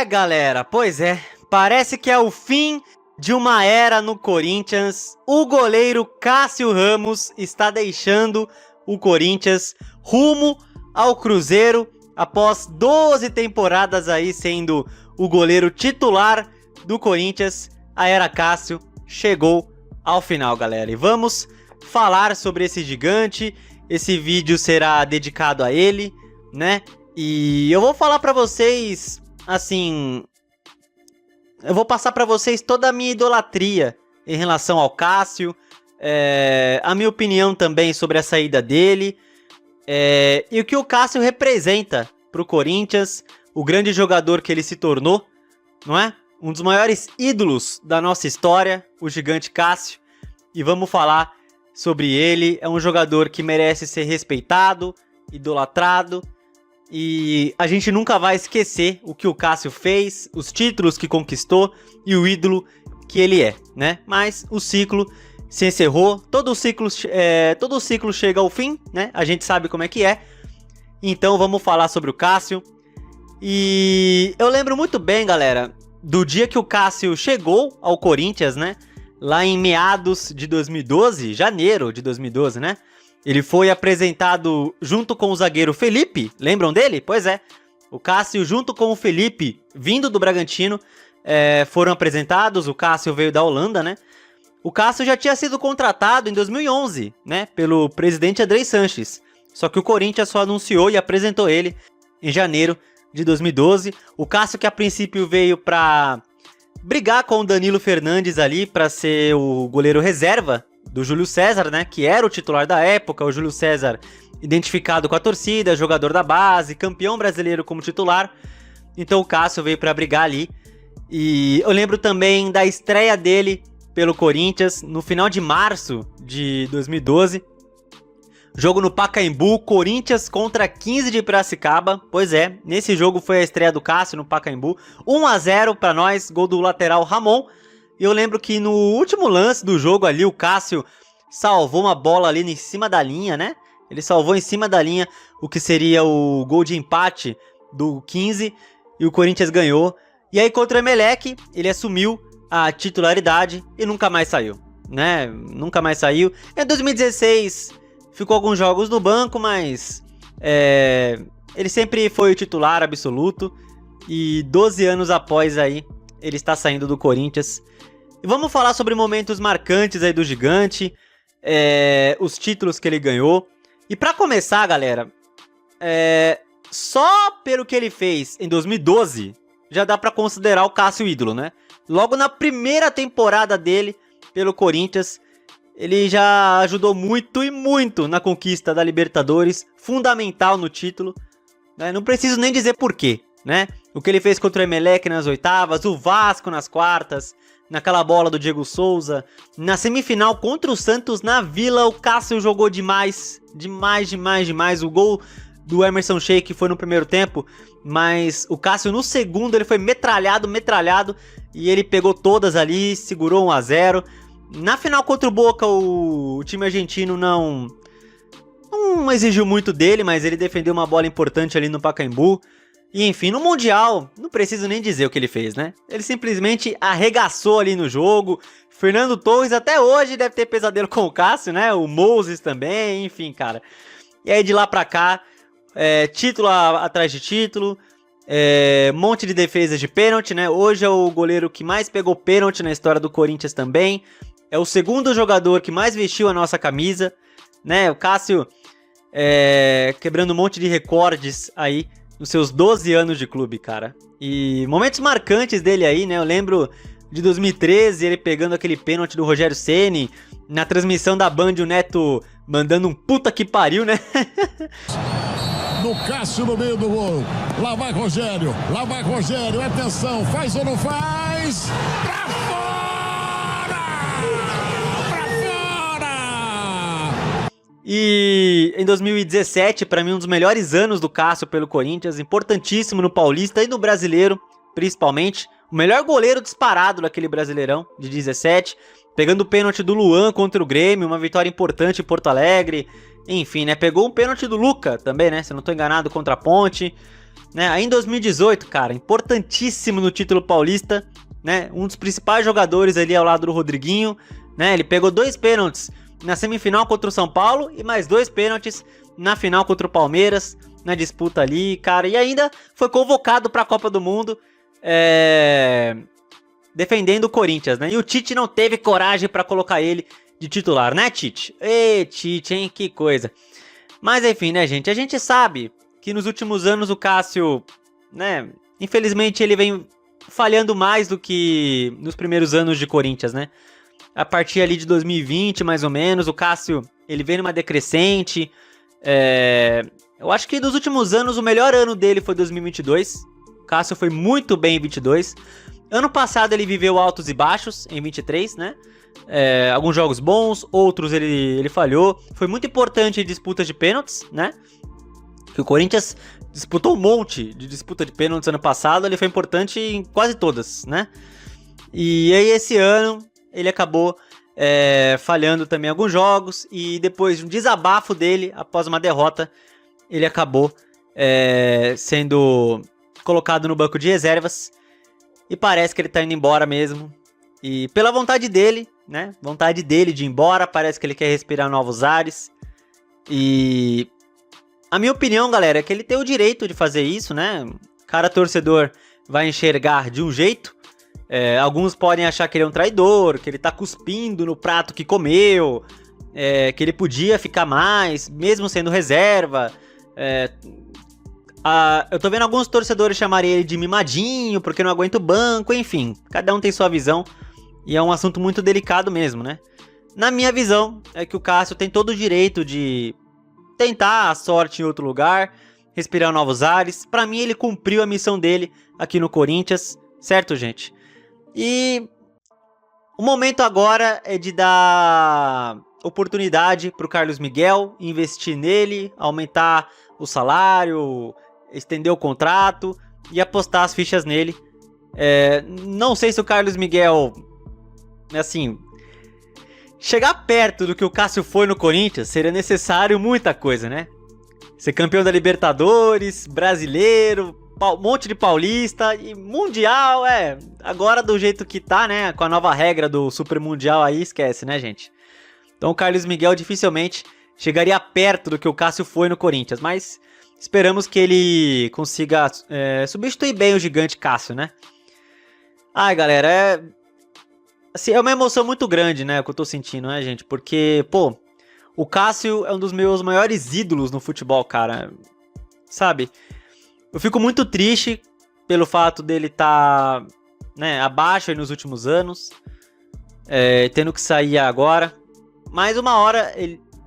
Galera, pois é, parece que é o fim de uma era no Corinthians. O goleiro Cássio Ramos está deixando o Corinthians rumo ao Cruzeiro após 12 temporadas aí sendo o goleiro titular do Corinthians. A era Cássio chegou ao final, galera, e vamos falar sobre esse gigante. Esse vídeo será dedicado a ele, né? E eu vou falar pra vocês, assim, eu vou passar pra vocês toda a minha idolatria em relação ao Cássio, a minha opinião também sobre a saída dele, e o que o Cássio representa pro Corinthians, o grande jogador que ele se tornou, não é? Um dos maiores ídolos da nossa história, o gigante Cássio, e vamos falar sobre ele. É um jogador que merece ser respeitado, idolatrado, e a gente nunca vai esquecer o que o Cássio fez, os títulos que conquistou e o ídolo que ele é, né? Mas o ciclo se encerrou, todo ciclo chega ao fim, né? A gente sabe como é que é. Então vamos falar sobre o Cássio. E eu lembro muito bem, galera, do dia que o Cássio chegou ao Corinthians, né? Lá em meados de 2012, janeiro de 2012, né? Ele foi apresentado junto com o zagueiro Felipe, lembram dele? Pois é, o Cássio junto com o Felipe, vindo do Bragantino, foram apresentados. O Cássio veio da Holanda, né? O Cássio já tinha sido contratado em 2011, né? Pelo presidente Andrei Sanches. Só que o Corinthians só anunciou e apresentou ele em janeiro de 2012. O Cássio que a princípio veio pra brigar com o Danilo Fernandes ali, pra ser o goleiro reserva do Júlio César, né, que era o titular da época. O Júlio César identificado com a torcida, jogador da base, campeão brasileiro como titular. Então o Cássio veio para brigar ali. E eu lembro também da estreia dele pelo Corinthians no final de março de 2012. Jogo no Pacaembu, Corinthians contra 15 de Piracicaba. Pois é, nesse jogo foi a estreia do Cássio no Pacaembu. 1-0 para nós, gol do lateral Ramon. E eu lembro que no último lance do jogo ali, o Cássio salvou uma bola ali em cima da linha, né? Ele salvou em cima da linha o que seria o gol de empate do 15 e o Corinthians ganhou. E aí contra o Emelec, ele assumiu a titularidade e nunca mais saiu, né? Nunca mais saiu. Em 2016 ficou alguns jogos no banco, mas ele sempre foi o titular absoluto. E 12 anos após aí, ele está saindo do Corinthians. E vamos falar sobre momentos marcantes aí do gigante, os títulos que ele ganhou. E pra começar, galera, só pelo que ele fez em 2012, já dá pra considerar o Cássio ídolo, né? Logo na primeira temporada dele pelo Corinthians, ele já ajudou muito e muito na conquista da Libertadores, fundamental no título, né? Não preciso nem dizer porquê, né? O que ele fez contra o Emelec nas oitavas, o Vasco nas quartas, naquela bola do Diego Souza, na semifinal contra o Santos na Vila, o Cássio jogou demais, demais. O gol do Emerson Sheik foi no primeiro tempo, mas o Cássio no segundo ele foi metralhado, e ele pegou todas ali, segurou 1-0. Na final contra o Boca, o time argentino não exigiu muito dele, mas ele defendeu uma bola importante ali no Pacaembu. E enfim, no Mundial, não preciso nem dizer o que ele fez, né? Ele simplesmente arregaçou ali no jogo. Fernando Torres até hoje deve ter pesadelo com o Cássio, né? O Moses também, enfim, cara. E aí de lá pra cá, título atrás de título, monte de defesas de pênalti, né? Hoje é o goleiro que mais pegou pênalti na história do Corinthians também. É o segundo jogador que mais vestiu a nossa camisa, né? O Cássio quebrando um monte de recordes aí nos seus 12 anos de clube, cara. E momentos marcantes dele aí, né? Eu lembro de 2013, ele pegando aquele pênalti do Rogério Ceni. Na transmissão da Band, o Neto mandando um puta que pariu, né? Do Cássio no meio do gol. Lá vai Rogério, atenção, faz ou não faz? Pra fora! E em 2017, pra mim, um dos melhores anos do Cássio pelo Corinthians, importantíssimo no Paulista e no Brasileiro, principalmente. O melhor goleiro disparado daquele Brasileirão de 17, pegando o pênalti do Luan contra o Grêmio, uma vitória importante em Porto Alegre. Enfim, né, pegou um pênalti do Luca também, né, se eu não tô enganado, contra a Ponte. né? Aí em 2018, cara, importantíssimo no título paulista, né? Um dos principais jogadores ali ao lado do Rodriguinho, né? Ele pegou 2 pênaltis na semifinal contra o São Paulo e mais 2 pênaltis na final contra o Palmeiras, na disputa ali, cara. E ainda foi convocado para a Copa do Mundo, defendendo o Corinthians, né? E o Tite não teve coragem para colocar ele de titular, né, Tite? Ê, Tite, hein? Que coisa. Mas enfim, né, gente? A gente sabe que nos últimos anos o Cássio, né? Infelizmente ele vem falhando mais do que nos primeiros anos de Corinthians, né? A partir ali de 2020, mais ou menos, o Cássio, ele vem numa decrescente. Eu acho que dos últimos anos, o melhor ano dele foi 2022. O Cássio foi muito bem em 22. Ano passado ele viveu altos e baixos em 23, né? Alguns jogos bons, outros ele falhou. Foi muito importante em disputas de pênaltis, né? Que o Corinthians disputou um monte de disputa de pênaltis ano passado. Ele foi importante em quase todas, né? E aí esse ano ele acabou falhando também alguns jogos. E depois de um desabafo dele, após uma derrota, ele acabou sendo colocado no banco de reservas. E parece que ele tá indo embora mesmo. E pela vontade dele, né? Vontade dele de ir embora. Parece que ele quer respirar novos ares. E a minha opinião, galera, é que ele tem o direito de fazer isso, né? Cada torcedor vai enxergar de um jeito. Alguns podem achar que ele é um traidor, que ele tá cuspindo no prato que comeu, que ele podia ficar mais, mesmo sendo reserva. Eu tô vendo alguns torcedores chamarem ele de mimadinho, porque não aguenta o banco, enfim. Cada um tem sua visão e é um assunto muito delicado mesmo, né? Na minha visão, é que o Cássio tem todo o direito de tentar a sorte em outro lugar, respirar novos ares. Pra mim, ele cumpriu a missão dele aqui no Corinthians, certo, gente? E o momento agora é de dar oportunidade pro Carlos Miguel, investir nele, aumentar o salário, estender o contrato e apostar as fichas nele. Não sei se o Carlos Miguel, assim, chegar perto do que o Cássio foi no Corinthians seria necessário muita coisa, né? Ser campeão da Libertadores, brasileiro, um monte de paulista e mundial, agora do jeito que tá, né? Com a nova regra do Super Mundial aí, esquece, né, gente? Então o Carlos Miguel dificilmente chegaria perto do que o Cássio foi no Corinthians, mas esperamos que ele consiga substituir bem o gigante Cássio, né? Ai, galera, assim, é uma emoção muito grande, né, que eu tô sentindo, né, gente? Porque, pô, o Cássio é um dos meus maiores ídolos no futebol, cara. Sabe? Eu fico muito triste pelo fato dele estar, né, abaixo aí nos últimos anos, tendo que sair agora. Mas uma hora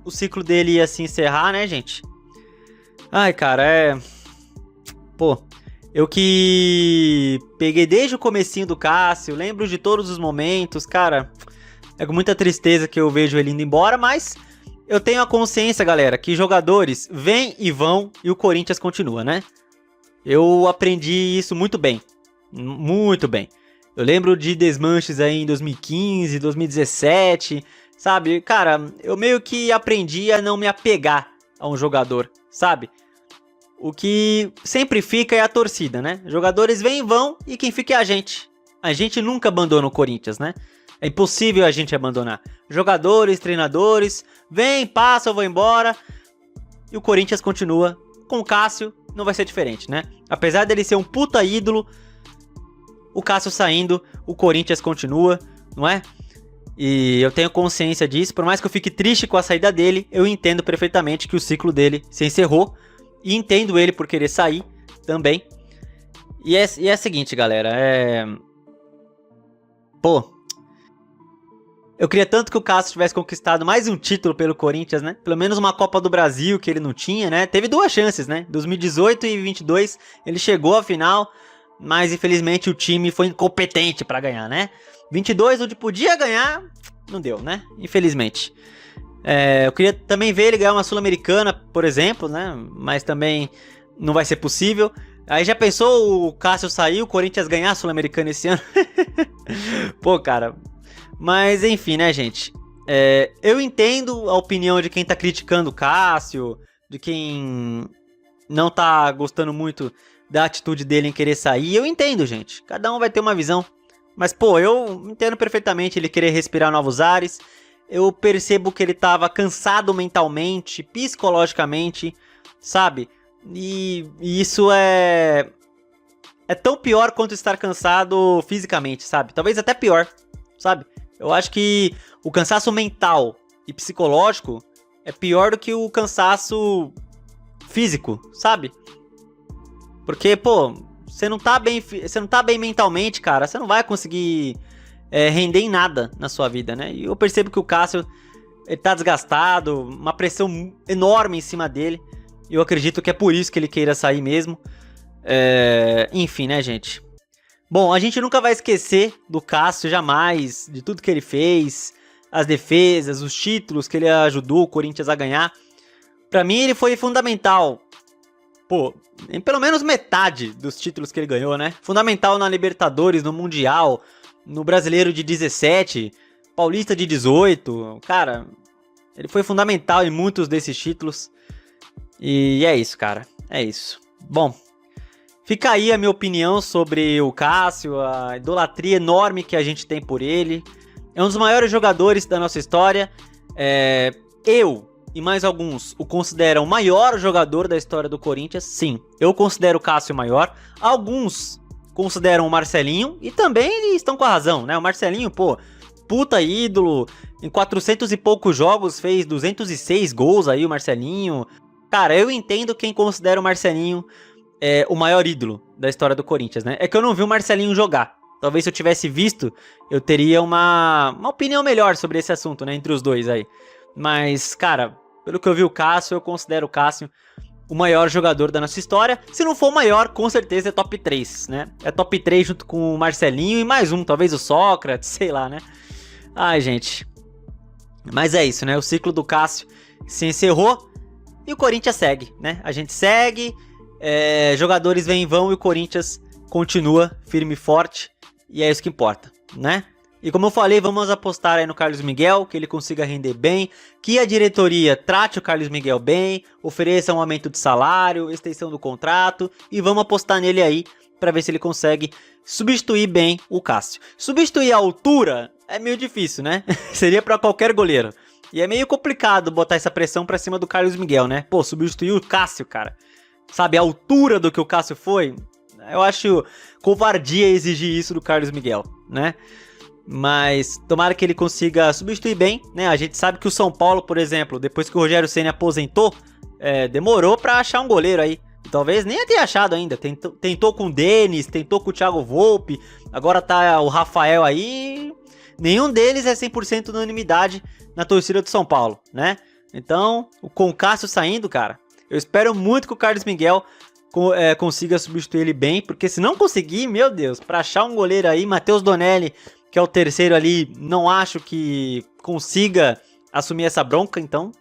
o ciclo dele ia se encerrar, né, gente? Ai, cara, Pô, eu que peguei desde o comecinho do Cássio, lembro de todos os momentos, cara. É com muita tristeza que eu vejo ele indo embora, mas eu tenho a consciência, galera, que jogadores vêm e vão e o Corinthians continua, né? Eu aprendi isso muito bem. Muito bem. Eu lembro de desmanches aí em 2015, 2017, sabe? Cara, eu meio que aprendi a não me apegar a um jogador, sabe? O que sempre fica é a torcida, né? Jogadores vêm e vão e quem fica é a gente. A gente nunca abandona o Corinthians, né? É impossível a gente abandonar. Jogadores, treinadores, vem, passa, eu vou embora. E o Corinthians continua. Com o Cássio não vai ser diferente, né? Apesar dele ser um puta ídolo, o Cássio saindo, o Corinthians continua, não é? E eu tenho consciência disso. Por mais que eu fique triste com a saída dele, eu entendo perfeitamente que o ciclo dele se encerrou. E entendo ele por querer sair também. E é o seguinte, galera. Pô, eu queria tanto que o Cássio tivesse conquistado mais um título pelo Corinthians, né? Pelo menos uma Copa do Brasil que ele não tinha, né? Teve duas chances, né? 2018 e 2022 ele chegou à final, mas infelizmente o time foi incompetente pra ganhar, né? 22 onde podia ganhar, não deu, né? Infelizmente. Eu queria também ver ele ganhar uma Sul-Americana, por exemplo, né? Mas também não vai ser possível. Aí já pensou o Cássio sair, o Corinthians ganhar a Sul-Americana esse ano? Pô, cara. Mas enfim, né, gente? Eu entendo a opinião de quem tá criticando o Cássio, de quem não tá gostando muito da atitude dele em querer sair. Eu entendo, gente. Cada um vai ter uma visão. Mas, pô, eu entendo perfeitamente ele querer respirar novos ares. Eu percebo que ele tava cansado mentalmente, psicologicamente, sabe? E isso é tão pior quanto estar cansado fisicamente, sabe? Talvez até pior, sabe? Eu acho que o cansaço mental e psicológico é pior do que o cansaço físico, sabe? Porque, pô, você não tá bem mentalmente, cara, você não vai conseguir render em nada na sua vida, né? E eu percebo que o Cássio, ele tá desgastado, uma pressão enorme em cima dele. E eu acredito que é por isso que ele queira sair mesmo. Enfim, né, gente? Bom, a gente nunca vai esquecer do Cássio, jamais, de tudo que ele fez, as defesas, os títulos que ele ajudou o Corinthians a ganhar. Pra mim, ele foi fundamental. Pô, em pelo menos metade dos títulos que ele ganhou, né? Fundamental na Libertadores, no Mundial, no Brasileiro de 17, Paulista de 18. Cara, ele foi fundamental em muitos desses títulos. E é isso, cara. É isso. Bom, fica aí a minha opinião sobre o Cássio, a idolatria enorme que a gente tem por ele. É um dos maiores jogadores da nossa história. Eu e mais alguns o consideram o maior jogador da história do Corinthians. Sim, eu considero o Cássio o maior. Alguns consideram o Marcelinho e também eles estão com a razão, né? O Marcelinho, pô, puta ídolo. Em 400 e poucos jogos fez 206 gols aí o Marcelinho. Cara, eu entendo quem considera o Marcelinho o maior ídolo da história do Corinthians, né? É que eu não vi o Marcelinho jogar. Talvez se eu tivesse visto, eu teria uma opinião melhor sobre esse assunto, né? Entre os dois aí. Mas, cara, pelo que eu vi o Cássio, eu considero o Cássio o maior jogador da nossa história. Se não for o maior, com certeza é top 3, né? É top 3 junto com o Marcelinho e mais um, talvez o Sócrates, sei lá, né? Ai, gente. Mas é isso, né? O ciclo do Cássio se encerrou e o Corinthians segue, né? A gente segue, jogadores vêm e vão e o Corinthians continua firme e forte. E é isso que importa, né? E como eu falei, vamos apostar aí no Carlos Miguel, que ele consiga render bem, que a diretoria trate o Carlos Miguel bem, ofereça um aumento de salário, extensão do contrato, e vamos apostar nele aí, para ver se ele consegue substituir bem o Cássio. Substituir a altura é meio difícil, né? Seria para qualquer goleiro. E é meio complicado botar essa pressão pra cima do Carlos Miguel, né? Pô, substituir o Cássio, cara. Sabe, a altura do que o Cássio foi? Eu acho covardia exigir isso do Carlos Miguel, né? Mas tomara que ele consiga substituir bem, né? A gente sabe que o São Paulo, por exemplo, depois que o Rogério Ceni aposentou, demorou pra achar um goleiro aí. Talvez nem tenha achado ainda. Tentou com o Denis, tentou com o Thiago Volpi, agora tá o Rafael aí. Nenhum deles é 100% unanimidade na torcida do São Paulo, né? Então, com o Cássio saindo, cara, eu espero muito que o Carlos Miguel consiga substituir ele bem, porque se não conseguir, meu Deus, pra achar um goleiro aí, Matheus Donelli, que é o terceiro ali, não acho que consiga assumir essa bronca, então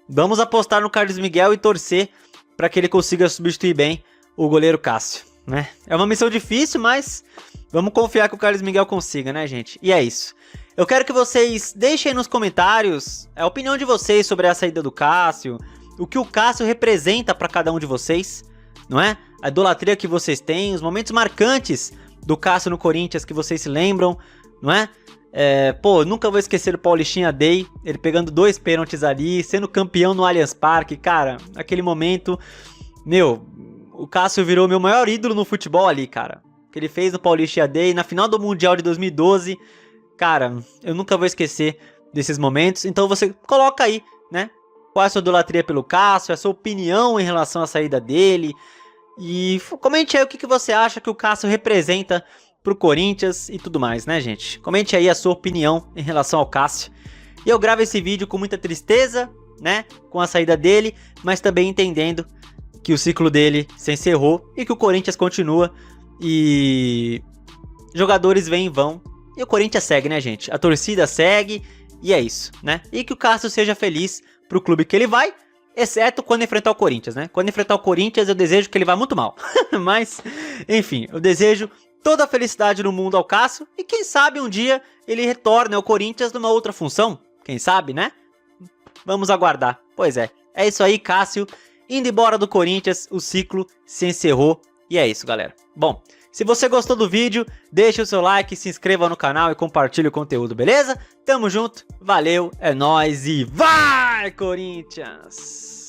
vamos apostar no Carlos Miguel e torcer para que ele consiga substituir bem o goleiro Cássio, né? É uma missão difícil, mas vamos confiar que o Carlos Miguel consiga, né, gente? E é isso. Eu quero que vocês deixem nos comentários a opinião de vocês sobre a saída do Cássio, o que o Cássio representa para cada um de vocês, não é? A idolatria que vocês têm, os momentos marcantes do Cássio no Corinthians que vocês se lembram, não é? Pô, nunca vou esquecer o Paulistinha Day, ele pegando 2 pênaltis ali, sendo campeão no Allianz Parque, cara, naquele momento, meu, o Cássio virou meu maior ídolo no futebol ali, cara. O que ele fez no Paulistinha Day, na final do Mundial de 2012, cara, eu nunca vou esquecer desses momentos, então você coloca aí, né? Qual é a sua idolatria pelo Cássio, a sua opinião em relação à saída dele. E comente aí o que você acha que o Cássio representa pro Corinthians e tudo mais, né, gente? Comente aí a sua opinião em relação ao Cássio. E eu gravo esse vídeo com muita tristeza, né, com a saída dele, mas também entendendo que o ciclo dele se encerrou e que o Corinthians continua e jogadores vêm e vão. E o Corinthians segue, né, gente? A torcida segue e é isso, né? E que o Cássio seja feliz pro clube que ele vai, exceto quando enfrentar o Corinthians, né? Quando enfrentar o Corinthians, eu desejo que ele vá muito mal. Mas, enfim, eu desejo toda a felicidade no mundo ao Cássio e quem sabe um dia ele retorne ao Corinthians numa outra função. Quem sabe, né? Vamos aguardar. Pois é isso aí, Cássio. Indo embora do Corinthians, o ciclo se encerrou E é isso, galera. Bom, se você gostou do vídeo, deixa o seu like, se inscreva no canal e compartilhe o conteúdo, beleza? Tamo junto, valeu, é nóis e vai, Corinthians!